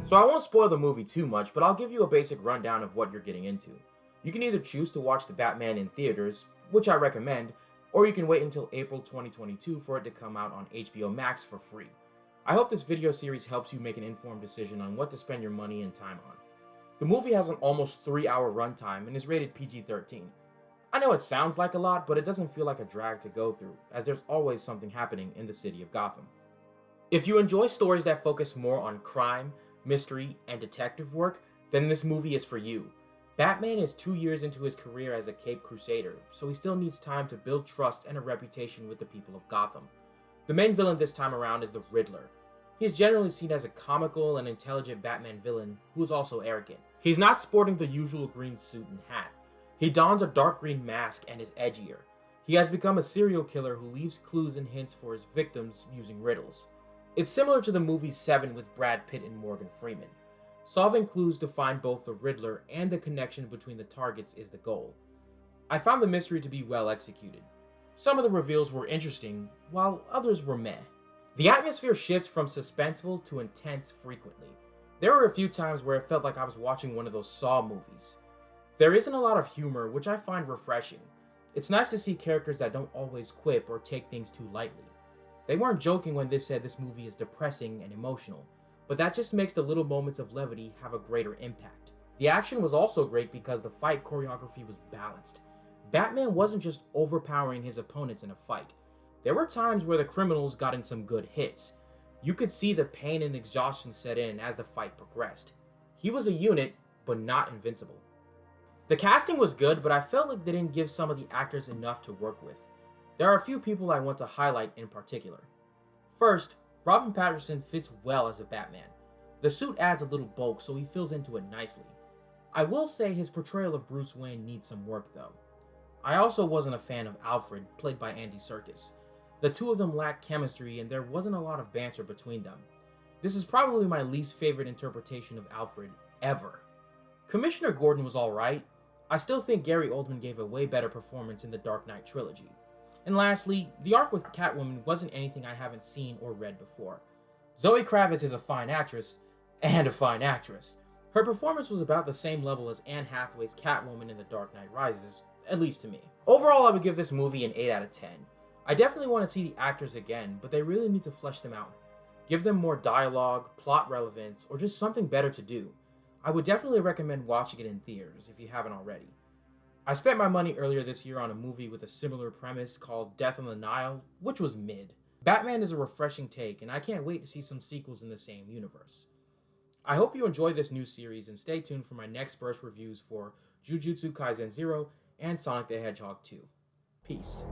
So I won't spoil the movie too much, but I'll give you a basic rundown of what you're getting into. You can either choose to watch the Batman in theaters, which I recommend, or you can wait until April 2022 for it to come out on HBO Max for free. I hope this video series helps you make an informed decision on what to spend your money and time on. The movie has an almost 3-hour runtime and is rated PG-13. I know it sounds like a lot, but it doesn't feel like a drag to go through, as there's always something happening in the city of Gotham. If you enjoy stories that focus more on crime, mystery, and detective work, then this movie is for you. Batman is 2 years into his career as a Caped Crusader, so he still needs time to build trust and a reputation with the people of Gotham. The main villain this time around is the Riddler. He is generally seen as a comical and intelligent Batman villain who is also arrogant. He's not sporting the usual green suit and hat. He dons a dark green mask and is edgier. He has become a serial killer who leaves clues and hints for his victims using riddles. It's similar to the movie Seven with Brad Pitt and Morgan Freeman. Solving clues to find both the Riddler and the connection between the targets is the goal. I found the mystery to be well executed. Some of the reveals were interesting, while others were meh. The atmosphere shifts from suspenseful to intense frequently. There were a few times where it felt like I was watching one of those Saw movies. There isn't a lot of humor, which I find refreshing. It's nice to see characters that don't always quip or take things too lightly. They weren't joking when they said this movie is depressing and emotional, but that just makes the little moments of levity have a greater impact. The action was also great because the fight choreography was balanced. Batman wasn't just overpowering his opponents in a fight. There were times where the criminals got in some good hits. You could see the pain and exhaustion set in as the fight progressed. He was a unit, but not invincible. The casting was good, but I felt like they didn't give some of the actors enough to work with. There are a few people I want to highlight in particular. First, Robert Pattinson fits well as a Batman. The suit adds a little bulk, so he fills into it nicely. I will say his portrayal of Bruce Wayne needs some work though. I also wasn't a fan of Alfred, played by Andy Serkis. The two of them lacked chemistry and there wasn't a lot of banter between them. This is probably my least favorite interpretation of Alfred ever. Commissioner Gordon was alright. I still think Gary Oldman gave a way better performance in the Dark Knight trilogy. And lastly, the arc with Catwoman wasn't anything I haven't seen or read before. Zoe Kravitz is a fine actress, and a fine actress. Her performance was about the same level as Anne Hathaway's Catwoman in The Dark Knight Rises, at least to me. Overall, I would give this movie an 8 out of 10. I definitely want to see the actors again, but they really need to flesh them out. Give them more dialogue, plot relevance, or just something better to do. I would definitely recommend watching it in theaters if you haven't already. I spent my money earlier this year on a movie with a similar premise called Death on the Nile, which was mid. Batman is a refreshing take, and I can't wait to see some sequels in the same universe. I hope you enjoy this new series and stay tuned for my next burst reviews for Jujutsu Kaisen 0 and Sonic the Hedgehog 2. Peace.